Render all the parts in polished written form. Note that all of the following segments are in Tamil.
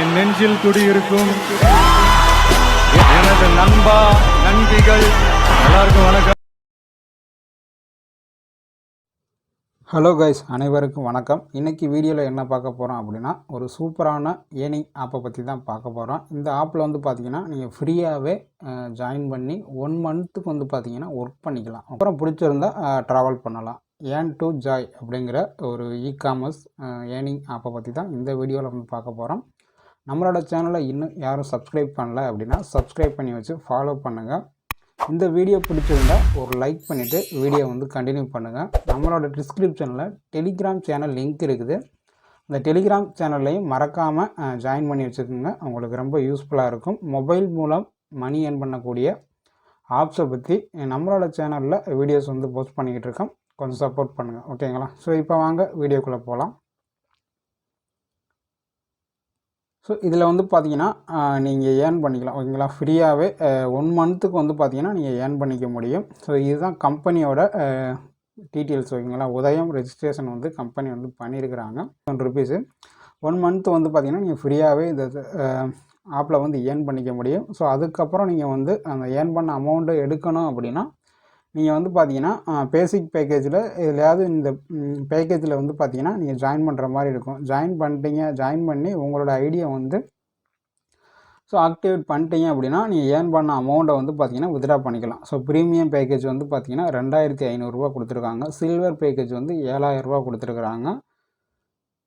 என் நெஞ்சில் குடியிருக்கும் எனது நண்பா நண்பிகள் எல்லாருக்கும் வணக்கம். ஹலோ கைஸ், அனைவருக்கும் வணக்கம். இன்றைக்கி வீடியோவில் என்ன பார்க்க போகிறோம் அப்படின்னா, ஒரு சூப்பரான ஏர்னிங் ஆப்பை பற்றி தான் பார்க்க போகிறோம். இந்த ஆப்பில் வந்து பார்த்திங்கன்னா நீங்கள் ஃப்ரீயாகவே ஜாயின் பண்ணி 1 மந்த்துக்கு வந்து பார்த்திங்கன்னா ஒர்க் பண்ணிக்கலாம். அப்புறம் பிடிச்சிருந்தால் ட்ராவல் பண்ணலாம். ஏர்ன் டு ஜாய் அப்படிங்கிற ஒரு இ-காமர்ஸ் ஏர்னிங் ஆப்பை பற்றி தான் இந்த வீடியோவில் வந்து பார்க்க போகிறோம். நம்மளோட சேனலை இன்னும் யாரும் சப்ஸ்கிரைப் பண்ணல அப்படின்னா சப்ஸ்கிரைப் பண்ணி வச்சு ஃபாலோ பண்ணுங்கள். இந்த வீடியோ பிடிச்சிருந்தால் ஒரு லைக் பண்ணிவிட்டு வீடியோ வந்து கண்டினியூ பண்ணுங்கள். நம்மளோட டிஸ்கிரிப்ஷனில் டெலிகிராம் சேனல் லிங்க் இருக்குது. அந்த டெலிகிராம் சேனல்லையும் மறக்காமல் ஜாயின் பண்ணி வச்சுக்கோங்க. உங்களுக்கு ரொம்ப யூஸ்ஃபுல்லாக இருக்கும். மொபைல் மூலம் மணி ஏர்ன் பண்ணக்கூடிய ஆப்ஸை பற்றி நம்மளோட சேனலில் வீடியோஸ் வந்து போஸ்ட் பண்ணிக்கிட்டு இருக்கோம். கொஞ்சம் சப்போர்ட் பண்ணுங்கள், ஓகேங்களா? ஸோ இப்போ வாங்க வீடியோக்குள்ளே போகலாம். ஸோ இதில் வந்து பார்த்தீங்கன்னா நீங்கள் ஏர்ன் பண்ணிக்கலாம், ஓகேங்களா? ஃப்ரீயாகவே 1 மந்த்துக்கு வந்து பார்த்தீங்கன்னா நீங்கள் ஏர்ன் பண்ணிக்க முடியும். ஸோ இதுதான் கம்பெனியோட டீட்டெயில்ஸ், ஓகேங்களா? உதயம் ரெஜிஸ்ட்ரேஷன் வந்து கம்பெனி வந்து பண்ணியிருக்கிறாங்க. ₹1 1 மந்த் வந்து பார்த்தீங்கன்னா நீங்கள் ஃப்ரீயாகவே இந்த ஆப்பில் வந்து ஏர்ன் பண்ணிக்க முடியும். ஸோ அதுக்கப்புறம் நீங்கள் வந்து அந்த ஏர்ன் பண்ண அமௌண்ட்டை எடுக்கணும் அப்படின்னா நீங்கள் வந்து பார்த்தீங்கன்னா பேசிக் பேக்கேஜில் எதுலையாவது இந்த பேக்கேஜில் வந்து பார்த்தீங்கன்னா நீங்கள் ஜாயின் பண்ணுற மாதிரி இருக்கும். ஜாயின் பண்ணி உங்களோட ஐடியா வந்து ஆக்டிவேட் பண்ணிட்டீங்க அப்படின்னா நீங்கள் ஏர்ன் பண்ண அமௌண்ட்டை வந்து பார்த்தீங்கன்னா வித்ட்ரா பண்ணிக்கலாம். ஸோ ப்ரீமியம் பேக்கேஜ் வந்து பார்த்தீங்கன்னா ₹2500 கொடுத்துருக்காங்க. சில்வர் பேக்கேஜ் வந்து ₹7000 கொடுத்துருக்குறாங்க.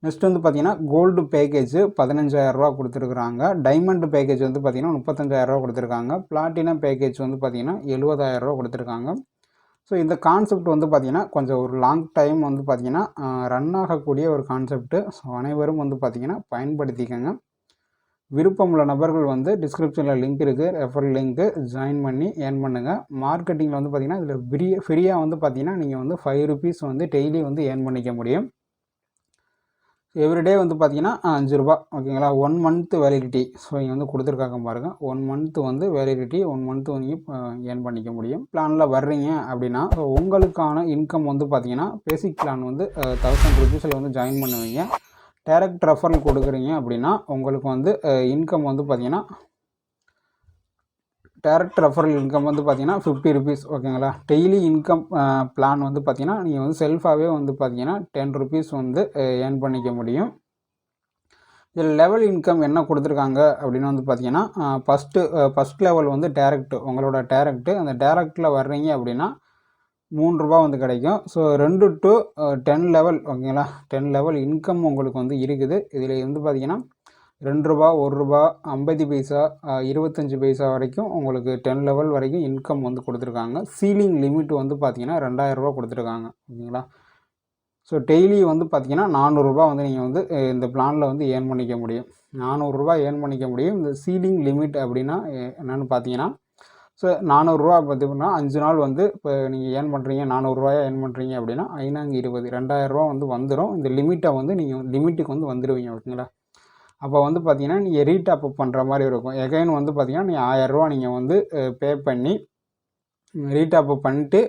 நெக்ஸ்ட் வந்து பார்த்தீங்கன்னா கோல்டு பேக்கேஜ் ₹15000 கொடுத்துருக்குறாங்க. டைமண்ட் பேக்கேஜ் வந்து பார்த்தீங்கன்னா ₹35000 கொடுத்துருக்காங்க. பிளாட்டினம் பேக்கேஜ் வந்து பார்த்தீங்கன்னா ₹70000 கொடுத்துருக்காங்க. ஸோ இந்த கான்செப்ட் வந்து பார்த்திங்கன்னா கொஞ்சம் ஒரு லாங் டைம் வந்து பார்த்திங்கன்னா ரன் ஆகக்கூடிய ஒரு கான்செப்ட்டு. ஸோ அனைவரும் வந்து பார்த்திங்கன்னா பயன்படுத்திக்கங்க. விருப்பமுள்ள நபர்கள் வந்து டிஸ்கிரிப்ஷனில் லிங்க் இருக்குது, ரெஃபரல் லிங்க்கு, ஜாயின் பண்ணி ஏர்ன் பண்ணுங்கள். மார்க்கெட்டிங்கில் வந்து பார்த்திங்கன்னா இதில் ஃப்ரீயாக வந்து பார்த்திங்கன்னா நீங்கள் வந்து ₹5 வந்து டெய்லி வந்து ஏர்ன் பண்ணிக்க முடியும். எவ்ரிடே வந்து பார்த்தீங்கன்னா ₹5, ஓகேங்களா? 1 மந்த் வேலிடிட்டி. ஸோ இங்கே வந்து கொடுத்துருக்காங்க பாருங்கள். 1 மந்த் வந்து வேலிடிட்டி, 1 மந்த் வந்து ஏர்ன் பண்ணிக்க முடியும். பிளானில் வர்றீங்க அப்படின்னா ஸோ உங்களுக்கான இன்கம் வந்து பார்த்தீங்கன்னா பேசிக் பிளான் வந்து ₹1000 வந்து ஜாயின் பண்ணுவீங்க. டைரக்ட் ரெஃபரல் கொடுக்குறீங்க அப்படின்னா உங்களுக்கு வந்து இன்கம் வந்து பார்த்தீங்கன்னா டைரக்ட் ரெஃபரல் இன்கம் வந்து பார்த்தீங்கன்னா ₹50, ஓகேங்களா? டெய்லி இன்கம் பிளான் வந்து பார்த்தீங்கன்னா நீங்கள் வந்து செல்ஃபாகவே வந்து பார்த்தீங்கன்னா ₹10 வந்து ஏர்ன் பண்ணிக்க முடியும். இதில் லெவல் இன்கம் என்ன கொடுத்துருக்காங்க அப்படின்னு வந்து பார்த்தீங்கன்னா ஃபஸ்ட் லெவல் வந்து டேரக்ட், உங்களோட டேரக்ட்டு. அந்த டேரக்டில் வர்றீங்க அப்படின்னா ₹3 வந்து கிடைக்கும். ஸோ 2 to 10 லெவல், ஓகேங்களா? 10 லெவல் இன்கம் உங்களுக்கு வந்து இருக்குது. இதில் வந்து பார்த்தீங்கன்னா ₹2, ₹1, 50 பைசா, 25 பைசா வரைக்கும் உங்களுக்கு 10 லெவல் வரைக்கும் இன்கம் வந்து கொடுத்துருக்காங்க. சீலிங் லிமிட் வந்து பார்த்தீங்கன்னா ₹2000 கொடுத்துருக்காங்க, ஓகேங்களா? ஸோ டெய்லி வந்து பார்த்தீங்கன்னா ₹400 வந்து நீங்கள் வந்து இந்த பிளானில் வந்து ஏர்ன் பண்ணிக்க முடியும். ₹400 ஏர்ன் பண்ணிக்க முடியும். இந்த சீலிங் லிமிட் அப்படின்னா என்னென்னு பார்த்தீங்கன்னா ஸோ ₹400 பார்த்தீங்கன்னா 5 நாள் வந்து இப்போ நீங்கள் ஏர்ன் பண்ணுறீங்க, ₹400 ஏர்ன் பண்ணுறீங்க அப்படின்னா 5×20 ₹2000 வந்து வந்துடும். இந்த லிமிட்டை வந்து நீங்கள் லிமிட்டுக்கு வந்து வந்துடுவீங்க, ஓகேங்களா? அப்போ வந்து பார்த்தீங்கன்னா நீங்கள் ரீடாப் பண்ணுற மாதிரி இருக்கும். எகைன் வந்து பார்த்தீங்கன்னா நீங்கள் ₹1000 நீங்கள் வந்து பே பண்ணி ரீடாப் பண்ணிட்டு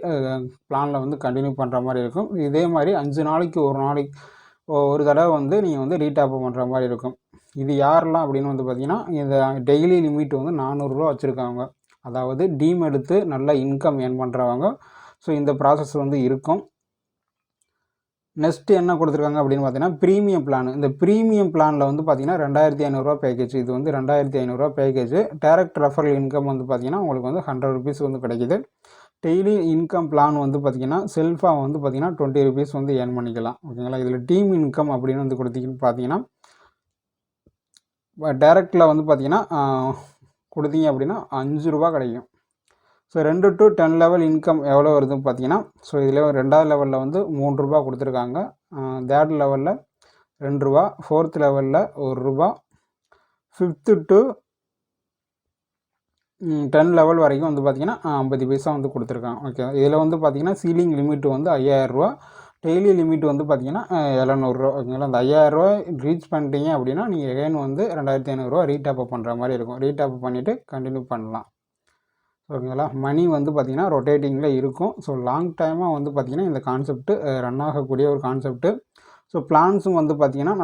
பிளானில் வந்து கண்டினியூ பண்ணுற மாதிரி இருக்கும். இதே மாதிரி 5 நாளைக்கு ஒரு தடவை வந்து நீங்கள் வந்து ரீடாப் பண்ணுற மாதிரி இருக்கும். இது யாரெல்லாம் அப்படின்னு வந்து பார்த்தீங்கன்னா இந்த டெய்லி லிமிட் வந்து ₹400 வச்சுருக்காங்க. அதாவது டீம் எடுத்து நல்ல இன்கம் ஏர்ன் பண்ணுறவங்க. ஸோ இந்த ப்ராசஸ் வந்து இருக்கும். நெக்ஸ்ட்டு என்ன கொடுத்துருக்காங்க அப்படின்னு பார்த்தீங்கன்னா ப்ரீமியம் பிளான். இந்த ப்ரீமியம் பிளானில் வந்து பார்த்தீங்கன்னா ₹2500 பேக்கேஜ். இது வந்து ₹2500 பேக்கேஜ். டைரக்ட் ரெஃபரல் இன்கம் வந்து பார்த்தீங்கன்னா உங்களுக்கு வந்து ₹100 வந்து கிடைக்கிது. டெய்லி இன்கம் பிளான் வந்து பார்த்தீங்கன்னா செல்ஃபாக வந்து பார்த்தீங்கன்னா ₹20 வந்து ஏர்ன் பண்ணிக்கலாம், ஓகேங்களா? இதில் டீம் இன்கம் அப்படின்னு வந்து கொடுத்தீங்கன்னு பார்த்தீங்கன்னா டைரக்டில் வந்து பார்த்தீங்கன்னா கொடுத்தீங்க அப்படின்னா ₹5 கிடைக்கும். ஸோ 2 to 10 லெவல் இன்கம் எவ்வளோ வருதுன்னு பார்த்தீங்கன்னா ஸோ இதில் 2வது லெவலில் வந்து ₹3 கொடுத்துருக்காங்க. 3rd லெவலில் ₹2, 4th லெவலில் ₹1, 5th to 10 லெவல் வரைக்கும் வந்து பார்த்தீங்கன்னா 50 பைசா வந்து கொடுத்துருக்காங்க, ஓகே? இதில் வந்து பார்த்தீங்கன்னா சீலிங் லிமிட் வந்து ₹5000, டெய்லி லிமிட் வந்து பார்த்தீங்கன்னா ₹700, ஓகேங்களா? அந்த ₹5000 ரீச் பண்ணிட்டீங்க அப்படின்னா நீங்கள் எகைன் வந்து ₹2500 ரீடாப் பண்ணுற மாதிரி இருக்கும். ரீடாப் பண்ணிவிட்டு கண்டினியூ பண்ணலாம், ஓகேங்களா? மணி வந்து பார்த்திங்கன்னா ரொட்டேட்டிங்கில் இருக்கும். ஸோ லாங் டைமாக வந்து பார்த்திங்கன்னா இந்த கான்செப்ட்டு ரன் ஆகக்கூடிய ஒரு கான்செப்ட்டு. ஸோ பிளான்ஸும் வந்து பார்த்திங்கன்னா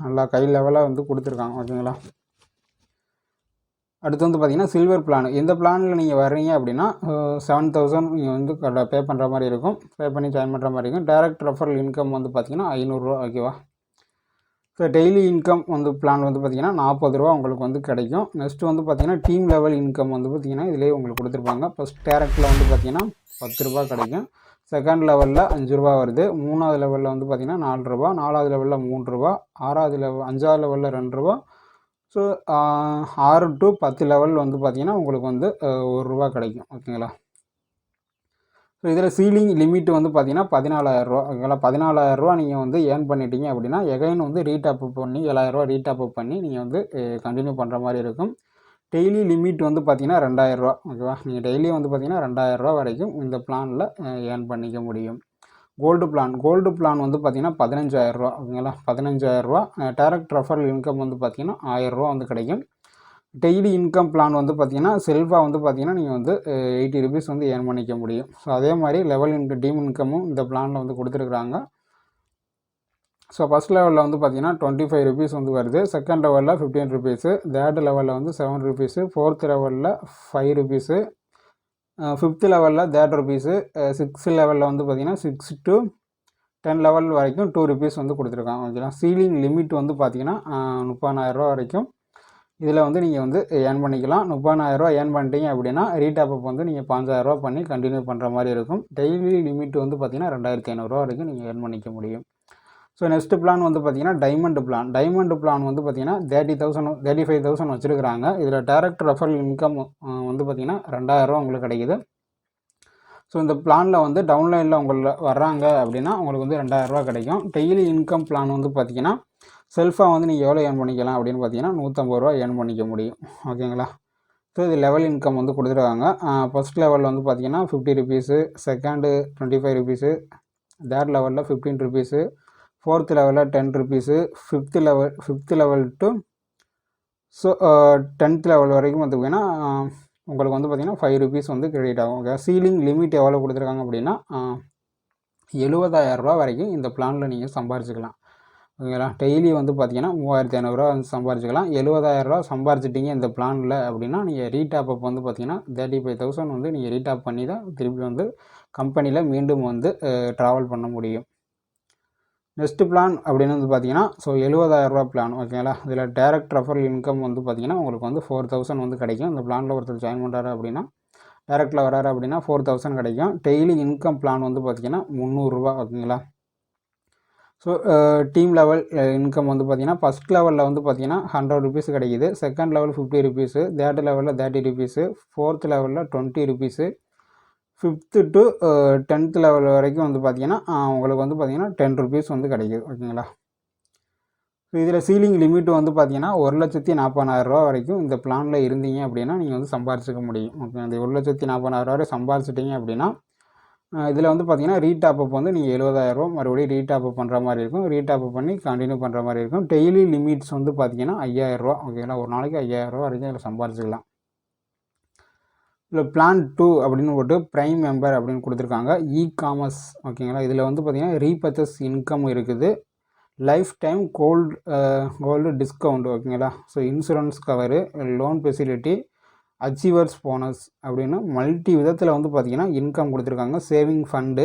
நல்லா கை லெவலாக வந்து கொடுத்துருக்காங்க. ஓகேங்களா. அடுத்து வந்து பார்த்திங்கன்னா சில்வர் பிளான். இந்த பிளானில் நீங்கள் வர்றீங்க அப்படின்னா 7,000 நீங்கள் வந்து பே பண்ணுற மாதிரி இருக்கும். பே பண்ணி ஜாயின் பண்ணுற மாதிரி இருக்கும். டைரக்ட் ரெஃபரல் இன்கம் வந்து பார்த்திங்கன்னா 500 ரூபா. ஓகேவா. ஸோ டெய்லி இன்கம் வந்து பிளான் வந்து பார்த்திங்கன்னா 40 ரூபா உங்களுக்கு வந்து கிடைக்கும். நெக்ஸ்ட்டு வந்து பார்த்திங்கன்னா டீம் லெவல் இன்கம் வந்து பார்த்திங்கன்னா இதிலே உங்களுக்கு கொடுத்துருப்பாங்க. ஃபஸ்ட் டேரக்டில் வந்து பார்த்திங்கன்னா 10 ரூபா கிடைக்கும். செகண்ட் லெவலில் 5 ரூபா வருது. 3வது லெவலில் வந்து பார்த்திங்கன்னா 4 ரூபா. 4வது லெவலில் 3 ரூபா. 5வது லெவலில் 2 ரூபா. ஸோ 6 to 10 லெவல் வந்து பார்த்திங்கன்னா உங்களுக்கு வந்து 1 ரூபா கிடைக்கும். ஓகேங்களா. ஸோ இதில் சீலிங் லிமிட் வந்து பார்த்திங்கன்னா 14,000 ரூபா. ஓகேங்களா. 14,000 ரூபா நீங்கள் வந்து ஏர்ன் பண்ணிட்டீங்க அப்படின்னா எகைன் வந்து ரீடாப் பண்ணி 7,000 ரூபா ரீடாப் பண்ணி நீங்கள் வந்து கண்டினியூ பண்ணுற மாதிரி இருக்கும். டெய்லி லிமிட் வந்து பார்த்திங்கன்னா 2,000 ரூபா. ஓகேவா. நீங்கள் டெய்லி வந்து பார்த்திங்கன்னா 2,000 ரூபா வரைக்கும் இந்த பிளானில் ஏர்ன் பண்ணிக்க முடியும். கோல்டு பிளான் வந்து பார்த்திங்கன்னா 15,000 ரூபா. ஓகேங்களா. 15,000 ரூபா. டைரக்ட் ரெஃபரல் இன்கம் வந்து பார்த்திங்கன்னா 1000 ரூபா வந்து கிடைக்கும். டெய்லி இன்கம் பிளான் வந்து பார்த்திங்கன்னா செல்ஃபாக வந்து பார்த்திங்கன்னா நீங்கள் வந்து 80 ருபீஸ் வந்து ஏர்ன் பண்ணிக்க முடியும். ஸோ அதே மாதிரி லெவல் டீம் இன்கமும் இந்த பிளானில் வந்து கொடுத்துருக்குறாங்க. ஸோ ஃபஸ்ட் லெவலில் வந்து பார்த்திங்கன்னா 25 ருபீஸ் வந்து வருது. செகண்ட் லெவலில் 15 ருபீஸு. தேர்ட் லெவலில் வந்து 7 ருபீஸு. ஃபோர்த் லெவலில் 5 ருபீஸு. 5th லெவலில் 30 ருபீஸு. 6th லெவலில் வந்து பார்த்திங்கன்னா 6 to 10 லெவல் வரைக்கும் 2 ருபீஸ் வந்து கொடுத்துருக்காங்க. ஓகேங்களா. சீலிங் லிமிட் வந்து பார்த்திங்கன்னா 30,000 ரூபா வரைக்கும் இதில் வந்து நீங்கள் வந்து ஏர்ன் பண்ணிக்கலாம். 30,000 ரூபா ஏர்ன் பண்ணிட்டீங்க அப்படின்னா ரீடாப்அப் வந்து நீங்கள் 5,000 ரூபா பண்ணி கண்டினியூ பண்ணுற மாதிரி இருக்கும். டெய்லி லிமிட் வந்து பார்த்திங்கன்னா 2,500 ரூபா வரைக்கும் நீங்கள் ஏர்ன் பண்ணிக்க முடியும். ஸோ நெக்ஸ்ட் பிளான் வந்து பார்த்திங்கன்னா டைமண்ட் பிளான் வந்து பார்த்திங்கன்னா 35,000 வச்சுருக்கிறாங்க. இதில் டைரக்ட் ரெஃபரல் இன்கம் வந்து பார்த்திங்கன்னா 2,000 ரூபா உங்களுக்கு கிடைக்குது. ஸோ இந்த பிளானில் வந்து டவுன்லைனில் உங்களை வர்றாங்க அப்படின்னா உங்களுக்கு வந்து 2,000 ரூபா கிடைக்கும். டெய்லி இன்கம் பிளான் வந்து பார்த்திங்கன்னா செல்ஃபாக வந்து நீங்கள் எவ்வளோ ஏர்ன் பண்ணிக்கலாம் அப்படின்னு பார்த்தீங்கன்னா 150 ரூபா ஏர்ன் பண்ணிக்க முடியும். ஓகேங்களா. ஸோ இது லெவல் இன்கம் வந்து கொடுத்துருக்காங்க. ஃபஸ்ட் லெவலில் வந்து பார்த்திங்கன்னா 50 ருபீஸு. Second 25 rupees. தேர்ட் லெவலில் 15 ருபீஸு. ஃபோர்த் லெவலில் 10 rupees. Fifth level to so 10th level வரைக்கும் பார்த்திங்கன்னா உங்களுக்கு வந்து பார்த்திங்கன்னா 5 ருபீஸ் வந்து கிரெடிட் ஆகும். ஓகே. சீலிங் லிமிட் எவ்வளோ கொடுத்துருக்காங்க அப்படின்னா 70,000 ரூபா வரைக்கும் இந்த பிளானில் நீங்கள் சம்பாரிச்சிக்கலாம். ஓகேங்களா. டெய்லி வந்து பார்த்திங்கன்னா 3,500 ரூபா வந்து சம்பாரிச்சிக்கலாம். 70,000 ரூபா சம்பாரிச்சிட்டிங்க இந்த பிளானில் அப்படின்னா நீங்கள் ரீடாப்அப் வந்து பார்த்திங்கன்னா 35,000 வந்து நீங்கள் ரீடாப் பண்ணி தான் திருப்பி வந்து கம்பெனியில் மீண்டும் வந்து ட்ராவல் பண்ண முடியும். நெக்ஸ்ட் பிளான் அப்படின்னு வந்து பார்த்திங்கன்னா ஸோ 70,000 ரூபா பிளான். ஓகேங்களா. இதில் டைரக்ட் ரெஃபரல் இன்கம் வந்து பார்த்திங்கன்னா உங்களுக்கு வந்து 4,000 வந்து கிடைக்கும். இந்த பிளானில் ஒருத்தர் ஜாயின் பண்ணுறாரு அப்படின்னா டைரக்டில் வராரு அப்படின்னா 4,000 கிடைக்கும். டெய்லி இன்கம் பிளான் வந்து பார்த்திங்கன்னா 300 ரூபா. ஓகேங்களா. ஸோ டீம் லெவல் இன்கம் வந்து பார்த்திங்கன்னா ஃபஸ்ட் லெவலில் வந்து பார்த்திங்கன்னா 100 ருபீஸ் கிடைக்குது. Second level 50 rupees. தேர்ட் லெவலில் 30 ருபீஸு. ஃபோர்த் லெவலில் 20 rupees. 5th to 10th level வரைக்கும் வந்து பார்த்திங்கன்னா உங்களுக்கு வந்து பார்த்திங்கன்னா 10 ருபீஸ் வந்து கிடைக்குது. ஓகேங்களா. ஸோ இதில் சீலிங் லிமிட் வந்து பார்த்திங்கன்னா 1,40,000 ரூபா வரைக்கும் இந்த பிளானில் இருந்தீங்க அப்படின்னா நீங்கள் வந்து சம்பாரிச்சிக்க முடியும். ஓகே. அந்த 1,40,000 ரூபா வரை சம்பாரிச்சிட்டிங்க அப்படின்னா இதில் வந்து பார்த்திங்கன்னா ரீடாப்அப் வந்து நீங்கள் 70,000 ரூபா மறுபடியும் ரீடாப்அப் பண்ணுற மாதிரி இருக்கும். ரீடாப்அப் பண்ணி கண்டினியூ பண்ணுற மாதிரி இருக்கும். டெய்லி லிமிட்ஸ் வந்து பார்த்திங்கன்னா 5,000 ரூபா. ஓகேங்களா. ஒரு நாளைக்கு 5,000 ரூபா வரைக்கும் இதில் சம்பாரிச்சிக்கலாம். இதில் பிளான் 2 அப்படின்னு போட்டு ப்ரைம் மெம்பர் அப்படின்னு கொடுத்துருக்காங்க. இ-காமர்ஸ். ஓகேங்களா. இதில் வந்து பார்த்திங்கன்னா ரீபர்ச்சேஸ் இன்கம் இருக்குது. Lifetime gold discount. ஓகேங்களா. So insurance cover, loan facility, achievers bonus அப்படின்னு மல்டி விதத்தில் வந்து பார்த்திங்கன்னா இன்கம் கொடுத்துருக்காங்க. சேவிங் ஃபண்டு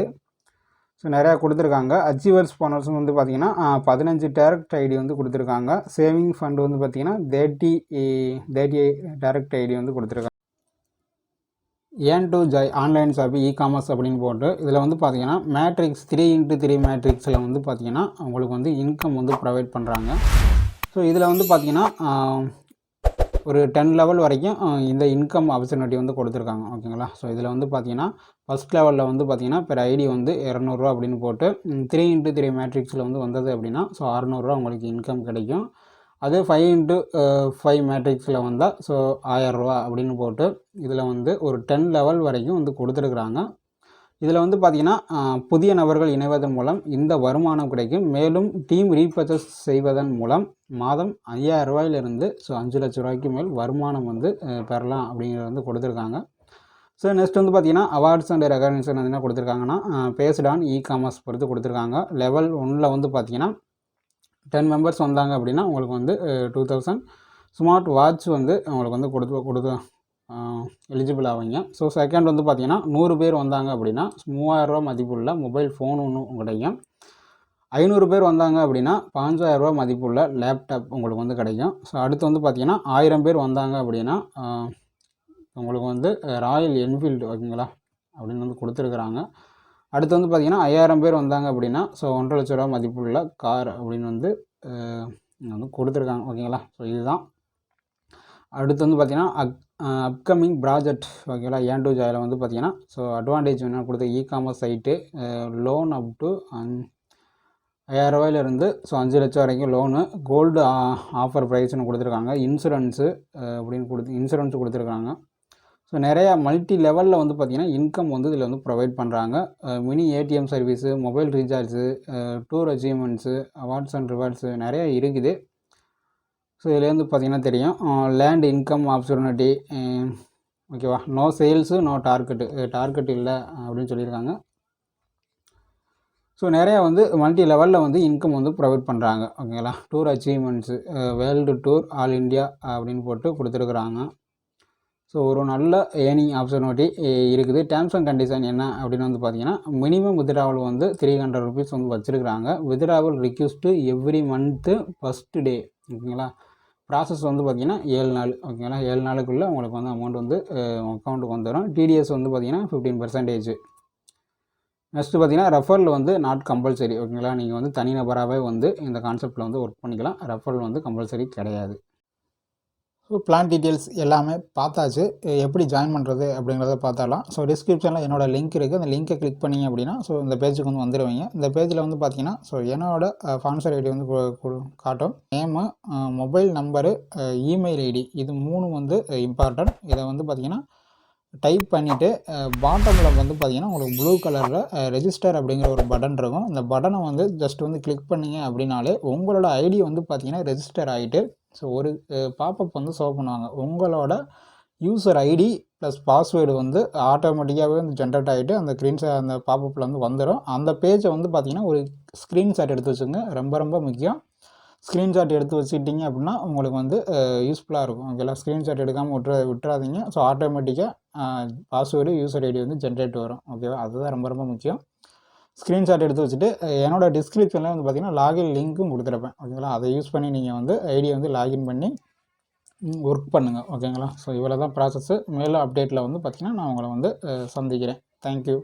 ஸோ நிறையா கொடுத்துருக்காங்க. அச்சீவர்ஸ் போனஸ் வந்து பார்த்திங்கன்னா 15 டைரக்ட் ஐடி வந்து கொடுத்துருக்காங்க. சேவிங் ஃபண்டு வந்து பார்த்திங்கன்னா 30 டைரக்ட் ஐடி வந்து கொடுத்துருக்காங்க. ஏன் to Joy online shopping e-commerce அப்படின்னு போட்டு இதில் வந்து பார்த்திங்கன்னா மேட்ரிக்ஸ் 3x3 மேட்ரிக்ஸில் வந்து பார்த்திங்கன்னா உங்களுக்கு வந்து இன்கம் வந்து ப்ரொவைட் பண்ணுறாங்க. ஸோ இதில் வந்து பார்த்திங்கன்னா ஒரு 10 லெவல் வரைக்கும் இந்த இன்கம் ஆப்பர்ச்சுனிட்டி வந்து கொடுத்துருக்காங்க. ஓகேங்களா. ஸோ இதில் வந்து பார்த்திங்கன்னா ஃபஸ்ட் லெவலில் வந்து பார்த்திங்கன்னா பெர் ஐடி வந்து 200 ரூபா அப்படின்னு போட்டு 3x3 மேட்ரிக்ஸில் வந்து வந்தது அப்படின்னா ஸோ 600 ரூபா உங்களுக்கு இன்கம் கிடைக்கும். அது 5x5 மேட்ரிக்ஸில் வந்தால் ஸோ 1000 ரூபா அப்படின்னு போட்டு இதில் வந்து ஒரு 10 லெவல் வரைக்கும் வந்து கொடுத்துருக்குறாங்க. இதில் வந்து பார்த்திங்கன்னா புதிய நபர்கள் இணைவதன் மூலம் இந்த வருமானம் கிடைக்கும். மேலும் டீம் ரீபர்ச்சேஸ் செய்வதன் மூலம் மாதம் 5,000 ரூபாயிலிருந்து ஸோ 5 லட்ச ரூபாய்க்கு மேல் வருமானம் வந்து பெறலாம் அப்படிங்கிறது வந்து கொடுத்துருக்காங்க. ஸோ நெக்ஸ்ட் வந்து பார்த்தீங்கன்னா அவார்ட்ஸ் அண்ட் ரெகக்னிஷன் என்ன கொடுத்துருக்காங்கன்னா பேஸ்ட் ஆன் இ-காமர்ஸ் பொறுத்து கொடுத்துருக்காங்க. லெவல் 1ல் வந்து பார்த்தீங்கன்னா 10 மெம்பர்ஸ் வந்தாங்க அப்படின்னா உங்களுக்கு வந்து 2000 ஸ்மார்ட் வாட்ச் வந்து உங்களுக்கு வந்து கொடுத்து எலிஜிபிள் ஆவீங்க. ஸோ செகண்ட் வந்து பார்த்தீங்கன்னா 100 பேர் வந்தாங்க அப்படின்னா 3000 ரூபா மதிப்புள்ள மொபைல் ஃபோன் ஒன்று கிடைக்கும். 500 பேர் வந்தாங்க அப்படின்னா 5000 ரூபா மதிப்புள்ள லேப்டாப் உங்களுக்கு வந்து கிடைக்கும். ஸோ அடுத்து வந்து பார்த்தீங்கன்னா 1000 பேர் வந்தாங்க அப்படின்னா உங்களுக்கு வந்து ராயல் என்ஃபீல்டு ஓகேங்களா அப்படின்னு வந்து கொடுத்துருக்குறாங்க. அடுத்து வந்து பார்த்திங்கன்னா 5000 பேர் வந்தாங்க அப்படின்னா ஸோ 1,50,000 ரூபா மதிப்புள்ள கார் அப்படின்னு வந்து கொடுத்துருக்காங்க ஓகேங்களா. ஸோ இதுதான். அடுத்து வந்து பார்த்திங்கன்னா அப்கமிங் ப்ராஜெக்ட் ஓகேங்களா. ஏன் டு ஜாயில் வந்து பார்த்திங்கன்னா ஸோ அட்வான்டேஜ் என்ன கொடுத்த ecommerce site loan up to 5000 ரூபாயிலிருந்து ஸோ 5 லட்சம் வரைக்கும் லோனு, கோல்டு ஆஃபர் ப்ரைஸ்னு கொடுத்துருக்காங்க, இன்சூரன்ஸு அப்படின்னு இன்சூரன்ஸ் கொடுத்துருக்காங்க. ஸோ நிறையா மல்டி லெவலில் வந்து பார்த்திங்கன்னா இன்கம் வந்து இதில் வந்து ப்ரொவைட் பண்ணுறாங்க. Mini ATM service, mobile recharge, tour achievements, awards and rewards நிறையா இருக்குது. ஸோ இதுலேருந்து பார்த்திங்கன்னா தெரியும் லேண்ட் இன்கம் ஆப்பர்ச்சுனிட்டி ஓகேவா. நோ சேல்ஸு நோ டார்கெட் இல்லை அப்படின்னு சொல்லியிருக்காங்க. ஸோ நிறையா வந்து மல்டி லெவலில் வந்து இன்கம் வந்து ப்ரொவைட் பண்ணுறாங்க ஓகேங்களா. Tour achievements, world tour, all India அப்படின்னு போட்டு கொடுத்துருக்குறாங்க. ஸோ ஒரு நல்ல ஏர்னிங் ஆப்பர்ச்சுனிட்டி இருக்குது. டேர்ம்ஸ் அண்ட் கண்டிஷன் என்ன அப்படின்னு வந்து பார்த்தீங்கன்னா மினிமம் வித்ட்ராவல் வந்து 300 ருபீஸ் வந்து வச்சுருக்குறாங்க. Withdrawal request every month first day ஓகேங்களா. ப்ராசஸ் வந்து பார்த்திங்கன்னா 7 நாள் ஓகேங்களா. 7 நாளுக்குள்ளே உங்களுக்கு வந்து அமௌண்ட் வந்து அக்கௌண்ட்டுக்கு வந்துடும். டிடிஎஸ் வந்து பார்த்திங்கன்னா 15%. நெக்ஸ்ட்டு பார்த்திங்கன்னா ரெஃபரல் வந்து நாட் கம்பல்சரி ஓகேங்களா. நீங்கள் வந்து தனிநபராகவே வந்து இந்த கான்செப்ட்டில் வந்து ஒர்க் பண்ணிக்கலாம். ரெஃபரல் வந்து கம்பல்சரி கிடையாது. ஸோ பிளான் டீட்டெயில்ஸ் எல்லாமே பார்த்தாச்சு. எப்படி ஜாயின் பண்ணுறது அப்படிங்கிறத பார்த்தாலாம். ஸோ டிஸ்கிரிப்ஷனில் என்னோடய லிங்க் இருக்குது. அந்த லிங்க்கை கிளிக் பண்ணிங்க அப்படின்னா ஸோ இந்த பேஜுக்கு வந்து வந்துடுவீங்க. இந்த பேஜில் வந்து பார்த்தீங்கன்னா ஸோ என்னோடய ஸ்பான்சர் ஐடி வந்து காட்டும். Name, mobile number, email ID இது 3 வந்து இம்பார்ட்டன்ட். இதை வந்து பார்த்திங்கன்னா டைப் பண்ணிவிட்டு பாட்டமில் வந்து பார்த்திங்கன்னா உங்களுக்கு ப்ளூ கலரில் ரெஜிஸ்டர் அப்படிங்கிற ஒரு பட்டன் இருக்கும். இந்த பட்டனை வந்து ஜஸ்ட் வந்து கிளிக் பண்ணிங்க அப்படின்னாலே உங்களோட ஐடி வந்து பார்த்திங்கன்னா ரெஜிஸ்டர் ஆகிட்டு ஸோ ஒரு பாப்பப் வந்து ஷோ பண்ணுவாங்க. உங்களோட யூசர் ஐடி ப்ளஸ் பாஸ்வேர்டு வந்து ஆட்டோமேட்டிக்காகவே வந்து ஜென்ரேட் ஆகிட்டு அந்த பாப்பப்பில் வந்து வந்துடும். அந்த பேஜை வந்து பார்த்திங்கன்னா ஒரு ஸ்க்ரீன்ஷாட் எடுத்து வச்சுங்க. ரொம்ப ரொம்ப முக்கியம். ஸ்க்ரீன்ஷாட் எடுத்து வச்சுக்கிட்டிங்க அப்படின்னா உங்களுக்கு வந்து யூஸ்ஃபுல்லாக இருக்கும் ஓகேங்களா. ஸ்க்ரீன்ஷாட் எடுக்காமல் விட்டுறாதீங்க. ஸோ ஆட்டோமேட்டிக்காக பாஸ்வேர்டு யூசர் ஐடி வந்து ஜென்ரேட் வரும் ஓகேவா. அதுதான் ரொம்ப ரொம்ப முக்கியம். ஸ்க்ரீன்ஷாட் எடுத்து வச்சுட்டு என்னோடய டிஸ்கிரிப்ஷனில் வந்து பார்த்திங்கன்னா லாகின் லிங்க்கும் கொடுத்துருப்பேன் ஓகேங்களா. அதை யூஸ் பண்ணி நீங்கள் வந்து ஐடியை வந்து லாகின் பண்ணி ஒர்க் பண்ணுங்கள் ஓகேங்களா. ஸோ இவ்வளோ தான் ப்ராசஸ்ஸு. மேலும் அப்டேட்டில் வந்து பார்த்திங்கன்னா நான் உங்களை வந்து சந்திக்கிறேன். தேங்க்யூ.